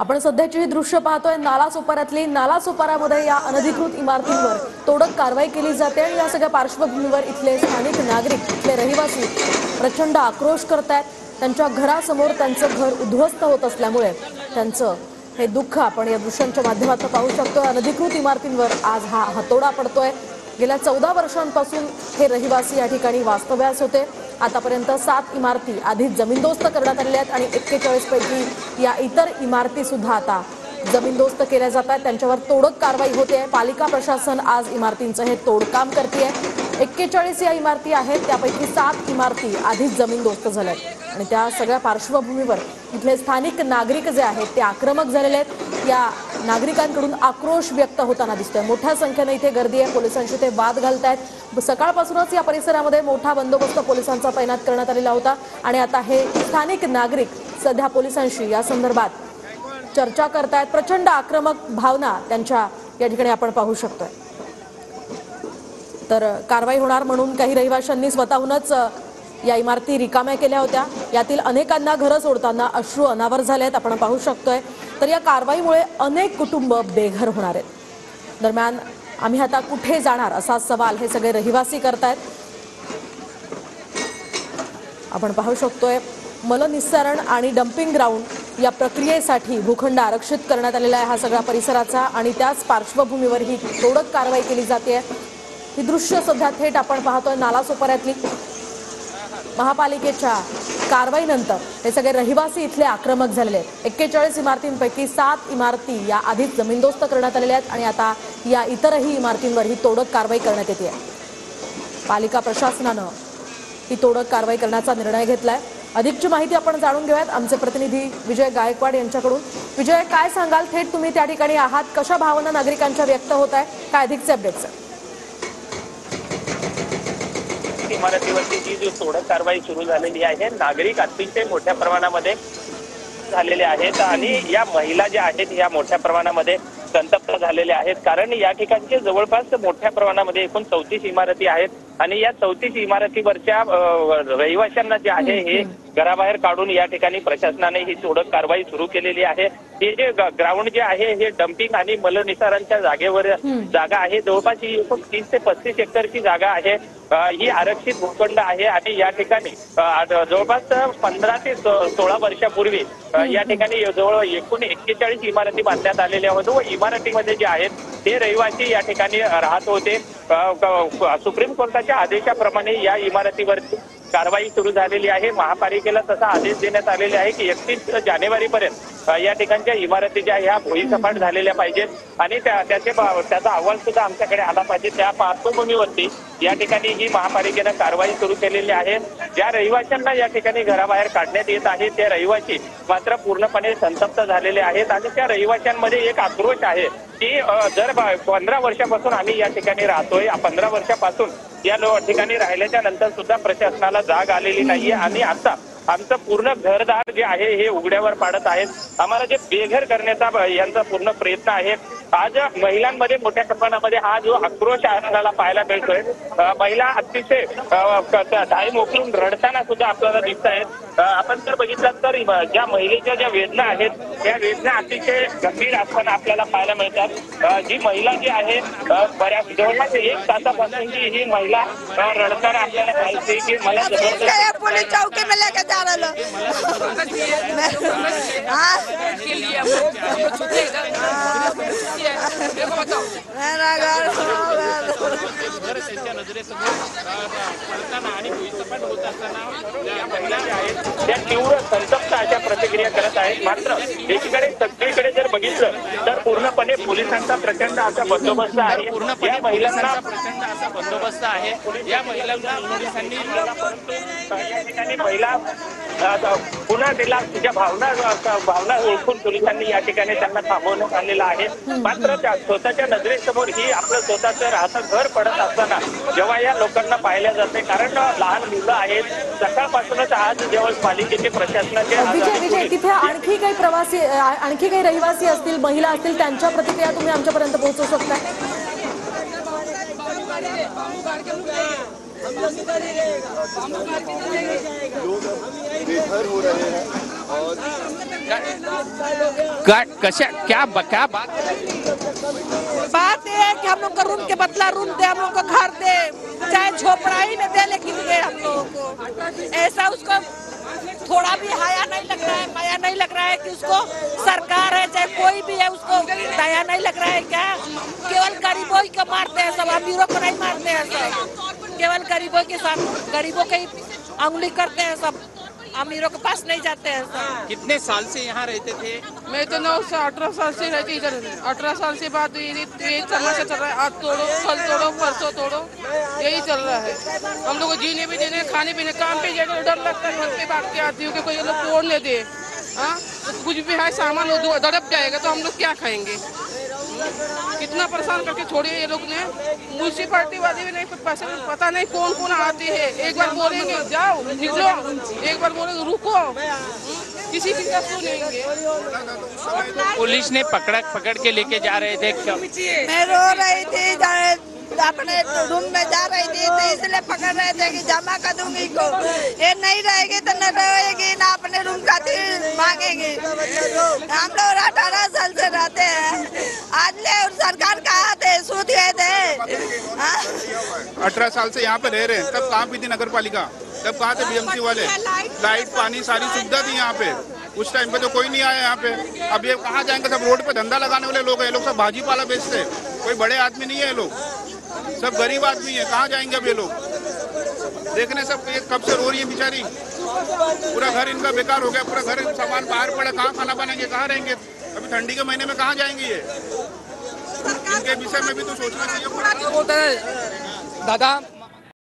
आपण सध्याची ही दृश्य पाहतोय नालासोपाऱ्यातली। नालासोपाऱ्यामध्ये या अनधिकृत इमारतींवर तोडक कारवाई केली जाते आणि या सगळ्या पार्श्वभूमीवर इथले स्थानिक नागरिक, इथले रहिवासी प्रचंड आक्रोश करतायत। त्यांच्या घरासमोर त्यांचं घर उद्ध्वस्त होत असल्यामुळे त्यांचं हे दुःख आपण या दृश्यांच्या माध्यमातून पाहू शकतो। अनधिकृत इमारतींवर आज हा हातोडा पडतोय। गेल्या 14 वर्षांपासून हे रहिवासी या ठिकाणी वास्तव्यास होते। आतापर्यंत 7 इमारती आधीच जमीनदोस्त करण्यात आलेल्या आहेत आणि 41 पैकी या इतर इमारती सुद्धा आता जमीनदोस्त केल्या जात आहेत। त्यांच्यावर तोडक कारवाई होते आहे। पालिका प्रशासन आज इमारतींचं हे तोडकाम करते आहे। 41 या इमारती आहेत, त्यापैकी 7 इमारती आधीच जमीनदोस्त झाल्या आहेत आणि त्या सगळ्या पार्श्वभूमीवर इथले स्थानिक नागरिक जे आहेत ते आक्रमक झालेले आहेत। या नागरिकांकडून आक्रोश व्यक्त होताना दिसतोय। मोठ्या संख्येने इथे गर्दी आहे, पोलिसांशी ते वाद घालतायत। सकाळपासूनच या परिसरामध्ये मोठा बंदोबस्त पोलिसांचा तैनात करण्यात आलेला होता आणि आता हे स्थानिक नागरिक सध्या पोलिसांशी या संदर्भात चर्चा करतायत। प्रचंड आक्रमक भावना त्यांच्या या ठिकाणी आपण पाहू शकतोय। तर कारवाई होणार म्हणून काही रहिवाशांनी स्वतःहूनच या इमारती रिकाम्या केल्या होत्या। यातील अनेकांना घरं सोडताना अश्रू अनावर झालेत, आपण पाहू शकतोय। तर या कारवाईमुळे अनेक कुटुंब बेघर होणार आहेत। दरम्यान आम्ही आता कुठे जाणार असा सवाल हे सगळे रहिवासी करतायत। आपण पाहू शकतोय मलनिस्सारण आणि डम्पिंग ग्राउंड या प्रक्रियेसाठी भूखंड आरक्षित करण्यात आलेला आहे हा सगळा परिसराचा आणि त्याच पार्श्वभूमीवर ही तोडक कारवाई केली जाते। ही दृश्य सध्या थेट आपण पाहतोय नालासोपाऱ्यातली। महापालिकेच्या कारवाईनंतर हे सगळे रहिवासी इथले आक्रमक झालेले आहेत। 41 इमारतींपैकी 7 इमारती या आधीच जमीनदोस्त करण्यात आलेल्या आहेत आणि आता या इतरही इमारतींवर ही तोडक कारवाई करण्यात येते आहे। पालिका प्रशासनानं ही तोडक कारवाई करण्याचा निर्णय घेतलाय। अधिकची माहिती आपण जाणून घेऊयात आमचे प्रतिनिधी विजय गायकवाड यांच्याकडून। विजय, काय सांगाल? थेट तुम्ही त्या ठिकाणी आहात, कशा भावना नागरिकांच्या व्यक्त होत आहे, काय अधिकचे अपडेट्स? इमारतीवरती जी जो तोडक कारवाई सुरू झालेली आहे, नागरिक अतिशय मोठ्या प्रमाणामध्ये झालेले आहेत आणि या महिला ज्या आहेत या मोठ्या प्रमाणामध्ये संतप्त झालेल्या आहेत। कारण या ठिकाणचे जवळपास मोठ्या प्रमाणामध्ये एकूण 34 इमारती आहेत आणि या 34 इमारतीवरच्या रहिवाशांना जे आहे हे घराबाहेर काढून या ठिकाणी प्रशासनाने ही तोडक कारवाई सुरू केलेली आहे। हे जे ग्राउंड जे आहे हे डम्पिंग आणि मलनिस्सारणच्या जागेवर जागा आहे। जवळपास ही एकूण 30 ते 35 एकरची जागा आहे। ही आरक्षित भूखंड आहे आणि या ठिकाणी जवळपास 15 ते 16 वर्षापूर्वी या ठिकाणी जवळ एकूण 41 इमारती बांधण्यात आलेल्या होत्या व इमारतीमध्ये जे आहेत ते रहिवासी या ठिकाणी राहत होते। सुप्रीम कोर्टाच्या आदेशाप्रमाणे या इमारतीवरती कारवाई सुरू झालेली आहे। महापालिकेला तसा आदेश देण्यात आलेला आहे की 31 जानेवारीपर्यंत या ठिकाणच्या इमारती ज्या ह्या भुईसपाट झालेल्या पाहिजेत आणि त्याचा अहवाल सुद्धा आमच्याकडे आला पाहिजे। त्या पार्श्वभूमीवरती या ठिकाणी ही महापालिकेनं कारवाई सुरू केलेली आहे। ज्या रहिवाशांना या ठिकाणी घराबाहेर काढण्यात येत आहे ते रहिवासी मात्र पूर्णपणे संतप्त झालेले आहेत आणि त्या रहिवाशांमध्ये एक आक्रोश आहे की जर 15 वर्षापासून आम्ही या ठिकाणी राहतोय, 15 वर्षापासून या ठिकाणी राहिल्याच्या नंतर सुद्धा प्रशासनाला जाग आलेली नाहीये आणि आता आमचं पूर्ण घरदार जे आहे हे उघड्यावर पाडत आहेत। आम्हाला जे बेघर करण्याचा यांचा पूर्ण प्रयत्न आहे। आज महिलांमध्ये मोठ्या प्रमाणामध्ये हा जो आक्रोश आपल्याला पाहायला मिळतोय, महिला अतिशय धाय मोकळून रडताना सुद्धा आपल्याला दिसत आहेत। आपण जर बघितलं तर ज्या महिलेच्या ज्या वेदना आहेत त्या वेदना अतिशय गंभीर असताना आपल्याला पाहायला मिळतात। जी महिला जी आहे बऱ्याच जवळपास 1 तासापासून ही महिला रडताना आपल्याला पाहिजे की मला पुलिस चौकी में लेके जा रहे लोग मेरा घर त्या तीव्र संतप्त अशा प्रतिक्रिया करत आहेत। मात्र एकीकडे सगळीकडे जर बघितलं तर पूर्णपणे पोलिसांचा प्रचंड असा बंदोबस्त आहे। या महिलांना प्रचंड असा बंदोबस्त आहे। या महिलांना पोलिसांनी या ठिकाणी महिला पुन्हा तिला तिच्या भावना ओळखून पोलिसांनी या ठिकाणी त्यांना थांबवण्यात आलेलं आहे। मात्र त्या स्वतःच्या नजरेसमोर ही आपलं स्वतःचं राहतं घर पडत असताना जेव्हा या लोकांना पाहिल्या जाते, कारण लहान मुलं आहेत, सकाळपासूनच आज जेव्हा पालिकेचे प्रशासनाचे तिथे आणखी काही प्रवासी, आणखी काही रहिवासी असतील, महिला असतील, त्यांच्या प्रतिक्रिया तुम्ही आमच्यापर्यंत पोहोचवू शकता? लोग बेघर हो रहे हैं और क्या बात बात ये है कि हम लोग को रूम के बदला रूम दे, हम लोग को घर दे, चाहे झोपड़ा ही न दे लेकिन दे हम लोगों को। ऐसा उसको थोड़ा भी हाया नहीं लग रहा है, माया नहीं लग रहा है कि उसको सरकार है चाहे कोई भी है उसको दया नहीं लग रहा है क्या? केवल गरीबों ही को मारते हैं सब, अमीरों को नहीं मारते हैं सब, केवल गरीबों के साथ गरीबों के ही अंगुली करते हैं सब, अमीरों के पास नहीं जाते हैं सब। कितने साल से यहाँ रहते थे? मैं तो 9 से 18 साल से रहती इधर। 18 साल से बाद यही तमाशा चल रहा है, आज तोड़ो कल तोड़ो परसों तोड़ो, यही चल रहा है। हम लोग को जीने भी देने, खाने पीने, काम पे जाकर डर लगता है, घर पे भाग के आती हूँ कि कोई ये लोग तोड़ नहीं दे। हाँ, तो कुछ भी है सामान दड़प जाएगा तो हम लोग क्या खाएंगे? कितना परेशान करके छोड़िए ये लोग ने। म्यूनसिपालिटी वाले भी नहीं पैसे, पता नहीं कौन कौन आते हैं। एक बार बोलेंगे जाओ निकलो, एक बार बोलेंगे रुको, किसी की क्या सुनेंगे। पुलिस ने पकड़ के लेके जा रहे थे। मैं रो रही थी, अपने रूम में जा रही थी तो इसलिए पकड़ रहे थे कि जमा कर दूंगी को, ये नहीं रहेगी तो न रहेगी ना अपने रूम का मांगेगी। हम लोग 18 साल से रहते हैं, आज ले सरकार कहा थे सूद गए थे। 18 साल से यहाँ पे रह रहे हैं, तब कहाँ पे थी नगर पालिका, तब कहाँ थे बीएमसी वाले? लाइट पानी सारी सुविधा थी यहाँ पे, उस टाइम पे तो कोई नहीं आया यहाँ पे। अब ये कहाँ जाएंगे? सब रोड पे धंधा लगाने वाले लोग हैं, ये लोग सब भाजी पाला बेचते हैं, कोई बड़े आदमी नहीं है ये लोग, सब गरीब आदमी है। कहाँ जाएंगे अब ये लोग? देखने सब ये कब से रो रही है बेचारी, पूरा घर इनका बेकार हो गया, पूरा घर सामान बाहर पड़ा, कहाँ खाना बनाएंगे, कहाँ रहेंगे? अभी ठंडी के महीने में कहाँ जाएंगे ये? इनके विषय में भी तो सोचना चाहिए। दादा